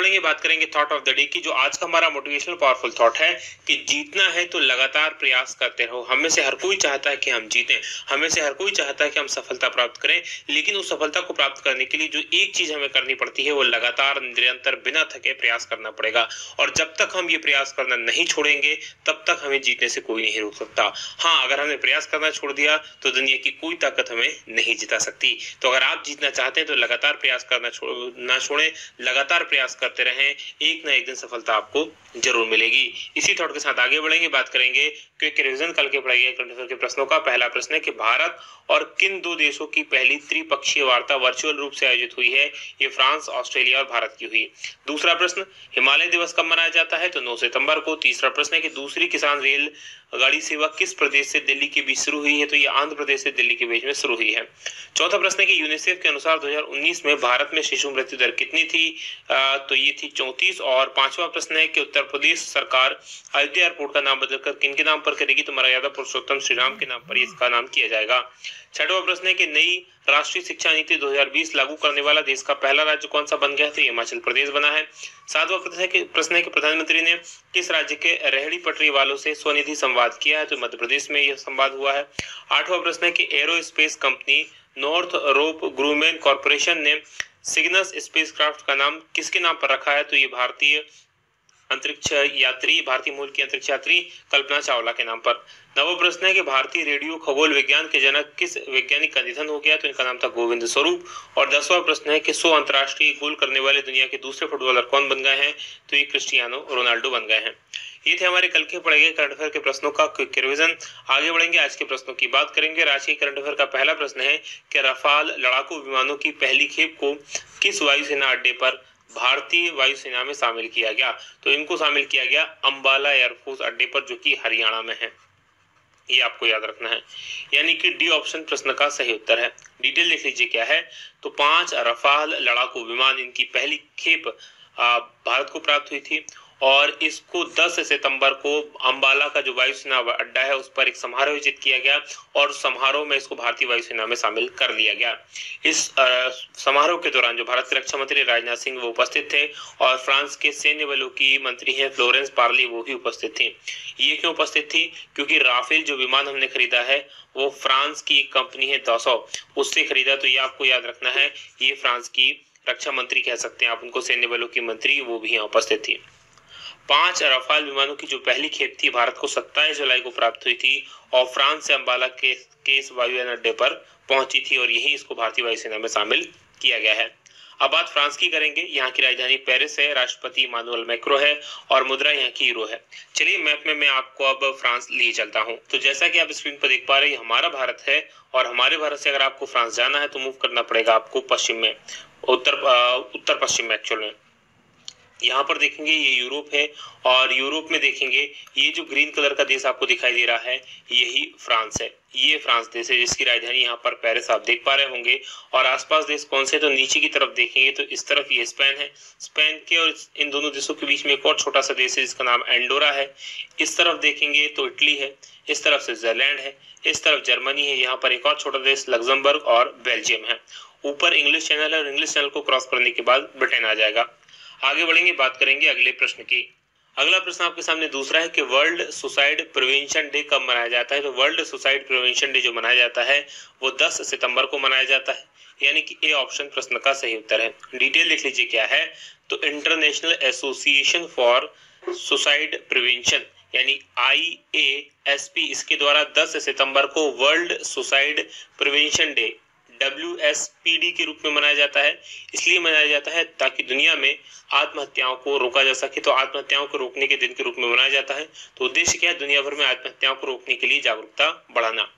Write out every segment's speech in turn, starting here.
बढ़ेंगे, बात करेंगे थॉट ऑफ द डे की। जो आज का हमारा मोटिवेशनल पावरफुल थॉट है कि जीतना है तो लगातार प्रयास करते रहो। हमें से हर कोई चाहता है कि हम जीतें, हमें से हर कोई चाहता है कि हम सफलता प्राप्त करें, लेकिन उस सफलता को प्राप्त करने के लिए जो एक चीज हमें करनी पड़ती है वो लगातार निरंतर बिना थके प्रयास करना पड़ेगा। और जब तक हम ये प्रयास करना नहीं छोड़ेंगे तब तक हमें जीतने से कोई नहीं रोक सकता। हाँ, अगर हमने प्रयास करना छोड़ दिया तो दुनिया की कोई ताकत हमें नहीं जिता सकती। तो अगर आप जीतना चाहते हैं तो लगातार प्रयास करना ना छोड़ें, लगातार प्रयास करते रहें, एक ना एक दिन सफलता आपको जरूर मिलेगी। इसी थॉट के साथ आगे बढ़ेंगे, बात करेंगे क्विक रिवीजन कल के पढ़ाए गए करंट अफेयर के प्रश्नों का। पहला प्रश्न है कि भारत और किन दो देशों की पहली त्रिपक्षीय वार्ता वर्चुअल रूप से आयोजित हुई है? ये फ्रांस, ऑस्ट्रेलिया और भारत की हुई। दूसरा प्रश्न, हिमालय दिवस कब मनाया जाता है? तो 9 सितंबर को। तीसरा प्रश्न है कि दूसरी किसान रेल गाड़ी सेवा किस प्रदेश से दिल्ली के बीच शुरू हुई है? तो ये आंध्र प्रदेश से दिल्ली के बीच में शुरू हुई है। चौथा प्रश्न है कि यूनिसेफ के अनुसार 2019 में भारत में शिशु मृत्यु दर कितनी थी? तो ये थी 34। और पांचवा प्रश्न है कि उत्तर प्रदेश सरकार अयोध्या एयरपोर्ट का नाम बदलकर किन के नाम पर करेगी? तो मर्यादा पुरुषोत्तम श्री राम के नाम पर इसका नाम किया जाएगा। छठवां प्रश्न है कि नई राष्ट्रीय शिक्षा नीति 2020 लागू करने वाला देश का पहला राज्य कौन सा बन गया? तो हिमाचल प्रदेश बना है। सातवां प्रश्न है कि प्रधानमंत्री ने किस राज्य के रेहड़ी पटरी वालों से स्वनिधि संवाद किया है? तो मध्य प्रदेश में यह संवाद हुआ है। आठवां प्रश्न है कि एरोस्पेस कंपनी नॉर्थरोप ग्रूमेन कॉर्पोरेशन ने सिग्नस स्पेसक्राफ्ट का नाम किसके नाम पर रखा है? तो ये भारतीय मूल की अंतरिक्ष यात्री कल्पना चावला के नाम पर। नवा प्रश्न है कि भारतीय रेडियो खगोल विज्ञान के जनक किस वैज्ञानिक का निधन हो गया? तो इनका नाम था गोविंद स्वरूप। और 10वां प्रश्न है कि 100 अंतर्राष्ट्रीय गोल करने वाले दुनिया के दूसरे फुटबॉलर कौन बन गए हैं? तो ये क्रिस्टियानो रोनाल्डो बन गए हैं। ये थे हमारे कल के पढ़े गए करंट अफेयर के प्रश्नों का क्विक रिवीजन। आगे बढ़ेंगे, आज के प्रश्नों की बात करेंगे। राष्ट्रीय करंट अफेयर का पहला प्रश्न है कि रफाल लड़ाकू विमानों की पहली खेप को किस वायुसेना अड्डे पर भारतीय वायुसेना में शामिल किया गया? तो इनको शामिल किया गया अंबाला एयरफोर्स अड्डे पर, जो कि हरियाणा में है। ये आपको याद रखना है, यानी कि डी ऑप्शन प्रश्न का सही उत्तर है। डिटेल देख लीजिए क्या है। तो 5 रफाल लड़ाकू विमान, इनकी पहली खेप भारत को प्राप्त हुई थी और इसको 10 सितंबर को अंबाला का जो वायुसेना अड्डा है उस पर एक समारोह आयोजित किया गया और समारोह में इसको भारतीय वायुसेना में शामिल कर लिया गया। इस समारोह के दौरान जो भारत के रक्षा मंत्री राजनाथ सिंह वो उपस्थित थे और फ्रांस के सैन्य बलों की मंत्री हैं फ्लोरेंस पार्ली, वो भी उपस्थित थी। ये क्यों उपस्थित थी? क्योंकि राफेल जो विमान हमने खरीदा है वो फ्रांस की एक कंपनी है दसॉ, उससे खरीदा। तो ये आपको याद रखना है, ये फ्रांस की रक्षा मंत्री कह सकते हैं आप उनको, सैन्य बलों की मंत्री, वो भी यहाँ उपस्थित थी। 5 रफाल विमानों की जो पहली खेप थी भारत को 27 जुलाई को प्राप्त हुई थी और फ्रांस से अंबाला के इस वायुयान अड्डे पर पहुंची थी और यही इसको भारतीय वायुसेना में शामिल किया गया है। अब बात फ्रांस की करेंगे। यहाँ की राजधानी पेरिस है, राष्ट्रपति इमानुएल मैक्रो है और मुद्रा यहाँ की यूरो है। चलिए मैप में मैं आपको अब फ्रांस लिए चलता हूँ। तो जैसा कि आप स्क्रीन पर देख पा रहे हैं, हमारा भारत है और हमारे भारत से अगर आपको फ्रांस जाना है तो मूव करना पड़ेगा आपको पश्चिम में, उत्तर पश्चिम में एक्चुअल में। यहाँ पर देखेंगे ये यूरोप है और यूरोप में देखेंगे ये जो ग्रीन कलर का देश आपको दिखाई दे रहा है यही फ्रांस है। ये फ्रांस देश है जिसकी राजधानी यहाँ पर पेरिस आप देख पा रहे होंगे। और आसपास देश कौन से? तो नीचे की तरफ देखेंगे तो इस तरफ ये स्पेन है, स्पेन के और इन दोनों देशों के बीच में एक और छोटा सा देश है जिसका नाम एंडोरा है। इस तरफ देखेंगे तो इटली है, इस तरफ स्विट्जरलैंड है, इस तरफ जर्मनी है, यहाँ पर एक और छोटा देश लग्जमबर्ग और बेल्जियम है। ऊपर इंग्लिश चैनल है और इंग्लिश चैनल को क्रॉस करने के बाद ब्रिटेन आ जाएगा। आगे बढ़ेंगे, बात करेंगे अगले प्रश्न की। अगला प्रश्न आपके सामने दूसरा है कि वर्ल्ड सुसाइड प्रिवेंशन डे कब मनाया जाता है? तो वर्ल्ड सुसाइड प्रिवेंशन डे जो मनाया जाता है वो 10 सितंबर को मनाया जाता है, यानी कि ए ऑप्शन प्रश्न का सही उत्तर है। डिटेल देख लीजिए क्या है। तो international association for suicide prevention यानी IASP, इसके द्वारा 10 सितंबर को world suicide prevention day WSPD के रूप में मनाया जाता है। इसलिए मनाया जाता है ताकि दुनिया में आत्महत्याओं को रोका जा सके। तो आत्महत्याओं को रोकने के दिन के रूप में मनाया जाता है। तो उद्देश्य क्या है? दुनिया भर में आत्महत्याओं को रोकने के लिए जागरूकता बढ़ाना।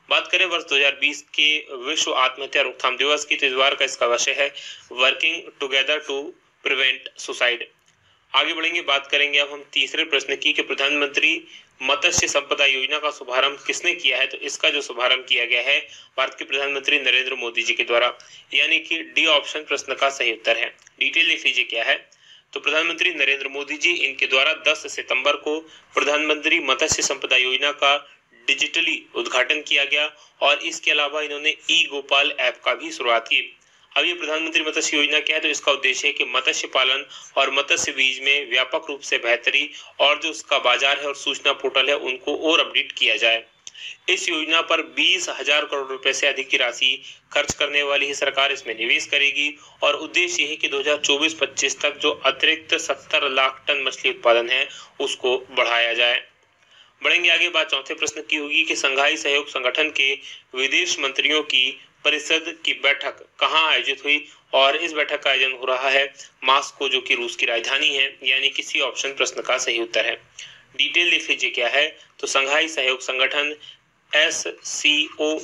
बात करें वर्ष 2020 के विश्व आत्महत्या रोकथाम दिवस की, तो इस बार का इसका विषय है working together to prevent suicide. आगे बढ़ेंगे, बात करेंगे अब हम तीसरे प्रश्न की कि प्रधानमंत्री मत्स्य संपदा योजना का शुभारंभ किसने किया है? तो इसका जो शुभारंभ किया गया है भारत के प्रधानमंत्री नरेंद्र मोदी जी के द्वारा, यानी कि डी ऑप्शन प्रश्न का सही उत्तर है। डिटेल लिख लीजिए क्या है। तो प्रधानमंत्री नरेंद्र मोदी जी, इनके द्वारा 10 सितंबर को प्रधानमंत्री मत्स्य संपदा योजना का डिजिटली उद्घाटन किया गया और इसके अलावा इन्होंने ई गोपाल ऐप का भी शुरुआत की। अब ये प्रधानमंत्री मत्स्य योजना क्या है, तो इसका उद्देश्य है कि मत्स्य पालन और मत्स्य बीज में व्यापक रूप से बेहतरी और जो उसका बाजार है और सूचना पोर्टल है उनको और अपडेट किया जाए। इस योजना पर 20,000 करोड़ रुपए से अधिक की राशि खर्च करने वाली ही सरकार इसमें निवेश करेगी और उद्देश्य है कि 2024-25 तक जो अतिरिक्त 70 लाख टन मछली उत्पादन है उसको बढ़ाया जाए। बढ़ेंगे आगे, बात चौथे प्रश्न की होगी कि संघाई सहयोग संगठन के विदेश मंत्रियों की परिषद की बैठक कहां आयोजित हुई, और इस बैठक का आयोजन हो रहा है मास्को जो कि रूस की राजधानी है, यानी कि सी ऑप्शन प्रश्न का सही उत्तर है। डिटेल लिख लीजिए क्या है, तो संघाई सहयोग संगठन SCO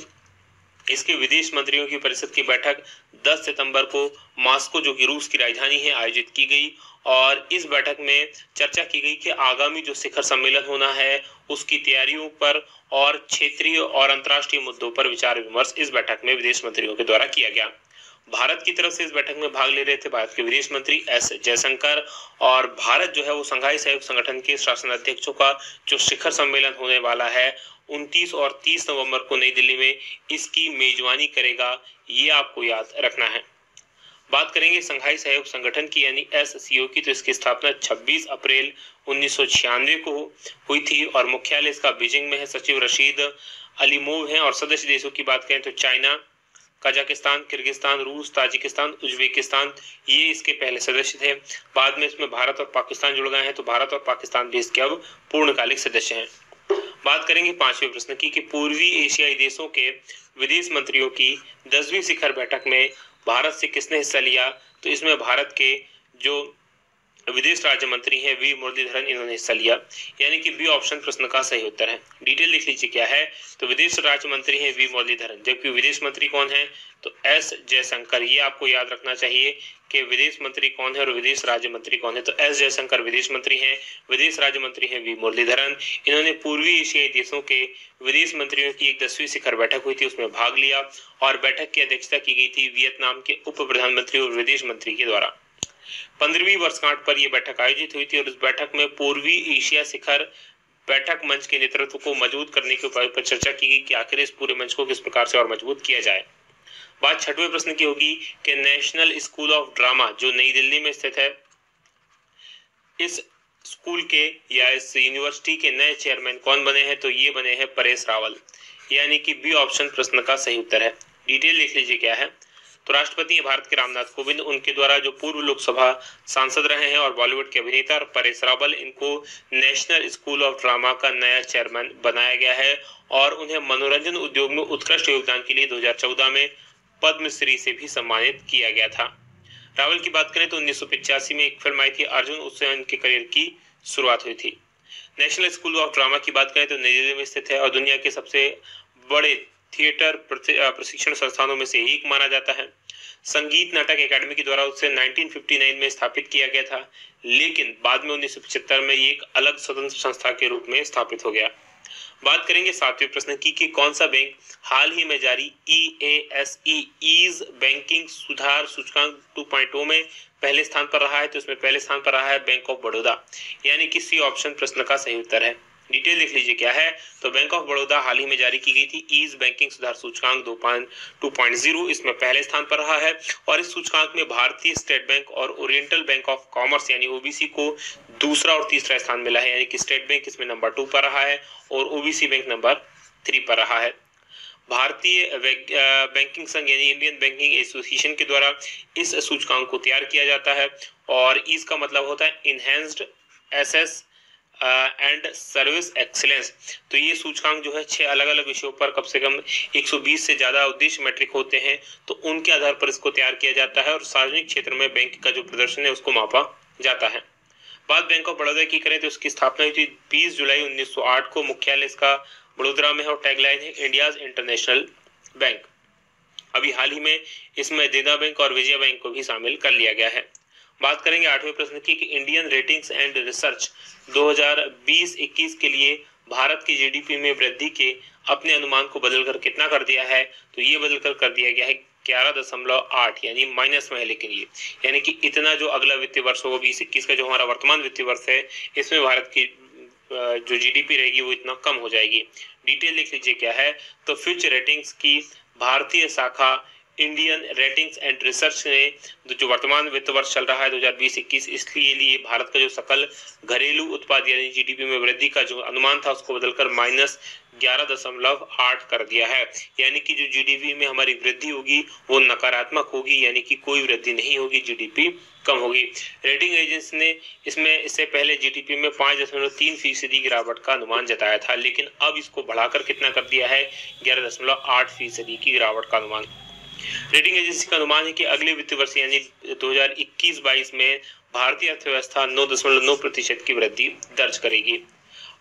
इसके विदेश मंत्रियों की परिषद की बैठक 10 सितंबर को मास्को जो कि रूस की राजधानी है आयोजित की गई और इस बैठक में चर्चा की गई कि आगामी जो शिखर सम्मेलन होना है उसकी तैयारियों पर और क्षेत्रीय और अंतर्राष्ट्रीय मुद्दों पर विचार विमर्श इस बैठक में विदेश मंत्रियों के द्वारा किया गया। भारत की तरफ से इस बैठक में भाग ले रहे थे भारत के विदेश मंत्री S जयशंकर, और भारत जो है वो संघाई सहयोग संगठन के शासन अध्यक्षों का जो शिखर सम्मेलन होने वाला है 29 और 30 नवंबर को नई दिल्ली में इसकी मेजबानी करेगा, ये आपको याद रखना है। बात करेंगे संघाई सहयोग संगठन की यानी SCO की, तो इसकी स्थापना 26 अप्रैल 1996 को हुई थी और मुख्यालय इसका बीजिंग में है। सचिव रशीद अलीमोव हैं और सदस्य देशों की बात करें तो चाइना, कजाकिस्तान, किर्गिस्तान, रूस, ताजिकिस्तान, उज्बेकिस्तान ये इसके पहले सदस्य थे। बाद में इसमें भारत और पाकिस्तान जुड़ गए हैं, तो भारत और पाकिस्तान भी इसके अब पूर्णकालिक सदस्य हैं। बात करेंगे पांचवें प्रश्न की कि पूर्वी एशियाई देशों के विदेश मंत्रियों की 10वीं शिखर बैठक में भारत से किसने हिस्सा लिया, तो इसमें भारत के जो विदेश राज्य मंत्री हैं वी मुरलीधरन इन्होंने हिस्सा लिया, यानी कि बी ऑप्शन प्रश्न का सही उत्तर है। डिटेल लिख लीजिए क्या है, तो विदेश राज्य मंत्री हैं वी मुरलीधरन, जबकि विदेश मंत्री कौन है, तो S जयशंकर। ये आपको याद रखना चाहिए कि विदेश मंत्री कौन है और विदेश राज्य मंत्री कौन है। तो S जयशंकर विदेश मंत्री हैं, विदेश राज्य मंत्री हैं वी मुरलीधरन। इन्होंने पूर्वी एशियाई देशों के विदेश मंत्रियों की एक 10वीं शिखर बैठक हुई थी उसमें भाग लिया और बैठक की अध्यक्षता की गई थी वियतनाम के उप प्रधानमंत्री और विदेश मंत्री के द्वारा। 15वीं वर्षगांठ पर यह बैठक आयोजित हुई थी और इस बैठक में पूर्वी एशिया शिखर बैठक मंच के नेतृत्व को मजबूत करने के उपाय पर चर्चा की गई कि आखिर इस पूरे मंच को किस प्रकार से और मजबूत किया जाए। बात छठवें प्रश्न की होगी कि नेशनल स्कूल ऑफ ड्रामा जो नई दिल्ली में स्थित है, इस स्कूल के या इस यूनिवर्सिटी के नए चेयरमैन कौन बने हैं, तो ये बने हैं परेश रावल, यानी कि बी ऑप्शन प्रश्न का सही उत्तर है। डिटेल लिख लीजिए क्या है, तो राष्ट्रपति हैं भारत के रामनाथ कोविंद, उनके द्वारा जो पूर्व लोकसभा सांसद रहे हैं और बॉलीवुड के अभिनेता परेश रावल, इनको नेशनल स्कूल ऑफ ड्रामा का नया चेयरमैन बनाया गया है और उन्हें मनोरंजन उद्योग में उत्कृष्ट योगदान के लिए 2014 में पद्मश्री से भी सम्मानित किया गया था। रावल की बात करें तो 1985 में एक फिल्म आई थी अर्जुन, उससे उनके करियर की शुरुआत हुई थी। नेशनल स्कूल ऑफ ड्रामा की बात करें तो नई दिल्ली में स्थित है और दुनिया के सबसे बड़े थिएटर प्रशिक्षण संस्थानों में से एक माना जाता है। संगीत नाटक एकेडमी के द्वारा उसे 1959 में स्थापित किया गया था, लेकिन बाद में 1975 में ये एक अलग स्वतंत्र संस्था के रूप में स्थापित हो गया। बात करेंगे सातवें प्रश्न की कि कौन सा बैंक हाल ही में जारी EASE ईज बैंकिंग सुधार सूचकांक 2.0 में पहले स्थान पर रहा है, तो इसमें पहले स्थान पर रहा है बैंक ऑफ बड़ौदा, यानी कि सी ऑप्शन प्रश्न का सही उत्तर है। डिटेल लिख लीजिए क्या है, तो बैंक ऑफ बड़ौदा हाल ही में जारी की गई थी ईज बैंकिंग सुधार सूचकांक 2.0, इसमें पहले स्थान पर रहा है और इस सूचकांक में भारतीय स्टेट बैंक और ओरिएंटल बैंक ऑफ कॉमर्स यानी OBC को दूसरा और तीसरा स्थान मिला है, यानी कि स्टेट बैंक इसमें नंबर 2 पर रहा है और OBC बैंक नंबर 3 पर रहा है। भारतीय बैंकिंग संघ यानी इंडियन बैंकिंग एसोसिएशन के द्वारा इस सूचकांक को तैयार किया जाता है और ईज का मतलब होता है enhanced access and service excellence. तो ये सूचकांक जो है 6 अलग अलग विषयों पर कम से कम 120 से ज्यादा उद्देश्य मैट्रिक होते हैं, तो उनके आधार पर इसको तैयार किया जाता है और सार्वजनिक क्षेत्र में बैंक का जो प्रदर्शन है उसको मापा जाता है। बात बैंक ऑफ बड़ौदा की करें तो इसकी स्थापना हुई थी 20 जुलाई 1908 को, मुख्यालय इसका बड़ोदरा में है और टैगलाइन है इंडियाज इंटरनेशनल बैंक। अभी हाल ही में इसमें देना बैंक और विजया बैंक को भी शामिल कर लिया गया है। बात करेंगे आठवें प्रश्न की कि इंडियन रेटिंग्स एंड रिसर्च 2020-21 के लिए भारत की GDP में वृद्धि के अपने अनुमान को बदलकर कितना कर दिया है, तो ये बदलकर कर दिया गया है 11.8, यानी माइनस में है, लेकिन ये यानी कि इतना जो अगला वित्तीय वर्ष होगा 20-21 का जो हमारा वर्तमान वित्तीय वर्ष है इसमें भारत की जो GDP रहेगी वो इतना कम हो जाएगी। डिटेल लिख लीजिए क्या है, तो फिच रेटिंग्स की भारतीय शाखा इंडियन रेटिंग्स एंड रिसर्च ने जो वर्तमान वित्त वर्ष चल रहा है 2020-21, इसलिए लिए भारत का जो सकल घरेलू उत्पाद यानी जीडीपी में वृद्धि का जो अनुमान था उसको बदलकर -11.8 कर दिया है। यानी कि जो जीडीपी में हमारी वृद्धि होगी वो नकारात्मक होगी, यानी कि कोई वृद्धि नहीं होगी, जीडीपी कम होगी। रेटिंग एजेंसी ने इससे पहले जीडीपी में 5.3% गिरावट का अनुमान जताया था, लेकिन अब इसको बढ़ाकर कितना कर दिया है, 11.8% की गिरावट का अनुमान। रेटिंग एजेंसी का अनुमान है कि अगले वित्त वर्ष यानी 2021-22 में भारतीय अर्थव्यवस्था 9.9% की वृद्धि दर्ज करेगी।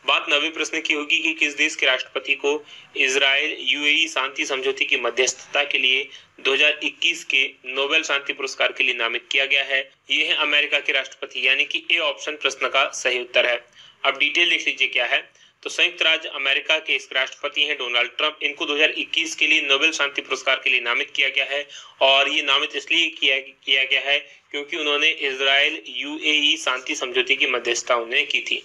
बात 9वें प्रश्न की होगी कि किस देश के राष्ट्रपति को इजराइल यूएई शांति समझौते की मध्यस्थता के लिए 2021 के नोबेल शांति पुरस्कार के लिए नामित किया गया है। ये है अमेरिका के राष्ट्रपति, यानी कि ए ऑप्शन प्रश्न का सही उत्तर है। अब डिटेल देख लीजिए क्या है। तो संयुक्त राज्य अमेरिका के इस राष्ट्रपति हैं डोनाल्ड ट्रंप। इनको 2021 के लिए नोबेल शांति पुरस्कार के लिए नामित किया गया है, और ये नामित इसलिए किया गया है क्योंकि उन्होंने इजराइल यूएई शांति समझौते की मध्यस्थता उन्हें की थी।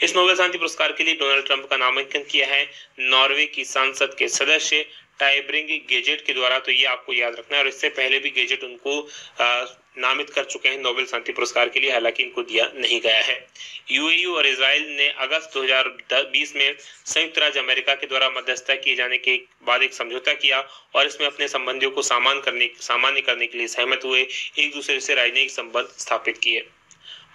इस नोबेल शांति पुरस्कार के लिए डोनाल्ड ट्रंप का नामांकन किया है नॉर्वे की संसद के सदस्य टाइब्रिंग गेजेट के द्वारा। तो ये आपको याद रखना है, और इससे पहले भी गेजेट उनको नामित कर चुके हैं नोबेल शांति पुरस्कार के लिए, हालांकि इनको दिया नहीं गया है। यूएई और इजराइल ने अगस्त 2020 में संयुक्त राज्य अमेरिका के द्वारा मध्यस्थता किए जाने के बाद एक समझौता किया, और इसमें अपने संबंधियों को सामान्य करने के लिए सहमत हुए, एक दूसरे से राजनयिक संबंध स्थापित किए।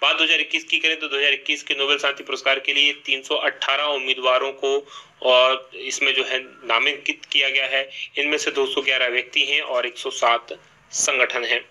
बात 2021 की करें तो 2021 के नोबेल शांति पुरस्कार के लिए 318 उम्मीदवारों को और इसमें जो है नामांकित किया गया है। इनमें से 211 व्यक्ति हैं और 107 संगठन हैं।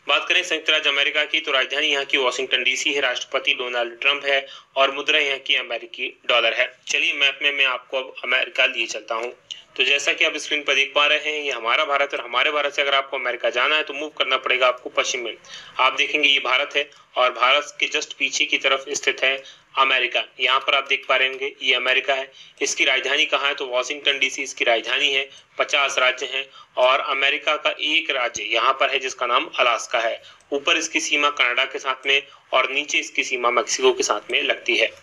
बात करें संयुक्त राज्य अमेरिका की तो राजधानी यहाँ की वॉशिंगटन डीसी है, राष्ट्रपति डोनाल्ड ट्रंप है, और मुद्रा यहाँ की अमेरिकी डॉलर है। चलिए मैप में मैं आपको अब अमेरिका लिए चलता हूँ। तो जैसा कि आप स्क्रीन पर देख पा रहे हैं, ये हमारा भारत है, और हमारे भारत से अगर आपको अमेरिका जाना है तो मूव करना पड़ेगा आपको पश्चिम में। आप देखेंगे ये भारत है, और भारत के जस्ट पीछे की तरफ स्थित है अमेरिका। यहाँ पर आप देख पा रहे होंगे ये अमेरिका है। इसकी राजधानी कहाँ है तो वॉशिंगटन डीसी इसकी राजधानी है। 50 राज्य हैं, और अमेरिका का एक राज्य यहाँ पर है जिसका नाम अलास्का है। ऊपर इसकी सीमा कनाडा के साथ में, और नीचे इसकी सीमा मैक्सिको के साथ में लगती है।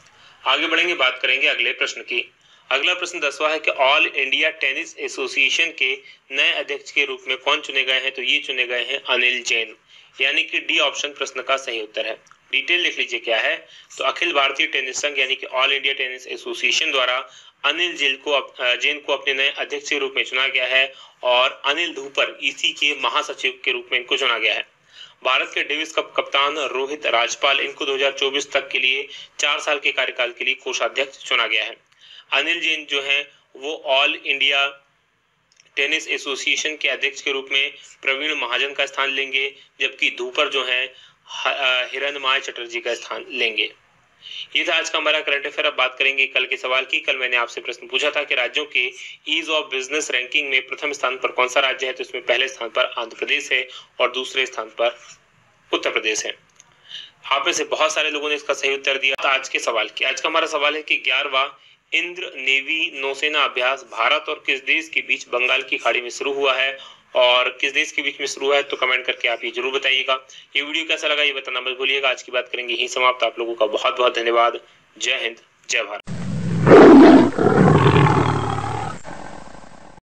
आगे बढ़ेंगे, बात करेंगे अगले प्रश्न की। अगला प्रश्न 10वां है कि ऑल इंडिया टेनिस एसोसिएशन के नए अध्यक्ष के रूप में कौन चुने गए हैं, तो ये चुने गए हैं अनिल जैन, यानी कि डी ऑप्शन प्रश्न का सही उत्तर है। डिटेल लिख लीजिए क्या है। तो अखिल भारतीय टेनिस संघ यानी कि ऑल इंडिया टेनिस एसोसिएशन द्वारा अनिल जैन को अपने नए अध्यक्ष के रूप में चुना गया है, और अनिल धूपर इसी के महासचिव के रूप में इनको चुना गया है। भारत के डेविस कप कप्तान रोहित राजपाल, इनको 2024 तक के लिए 4 साल के कार्यकाल के लिए कोषाध्यक्ष चुना गया है। अनिल जैन जो है वो ऑल इंडिया टेनिस एसोसिएशन के अध्यक्ष के रूप में प्रवीण महाजन का स्थान लेंगे, जबकि धूपर जो है हिरणमय चटर्जी का स्थान लेंगे। ये था आज का हमारा करंट अफेयर। अब बात करेंगे कल के सवाल की। कल मैंने आपसे प्रश्न पूछा था कि राज्यों के ईज ऑफ बिजनेस रैंकिंग में प्रथम स्थान पर कौन सा राज्य है, तो इसमें पहले स्थान पर आंध्र प्रदेश है और दूसरे स्थान पर उत्तर प्रदेश है। आप में से बहुत सारे लोगों ने इसका सही उत्तर दिया। आज के सवाल की, आज का हमारा सवाल है कि 11वां इंद्र नेवी नौसेना अभ्यास भारत और किस देश के बीच बंगाल की खाड़ी में शुरू हुआ है, और किस देश के बीच में शुरू हुआ है, तो कमेंट करके आप ये जरूर बताइएगा। ये वीडियो कैसा लगा ये बताना मत भूलिएगा। आज की बात करेंगे यही समाप्त। आप लोगों का बहुत बहुत धन्यवाद। जय हिंद, जय भारत।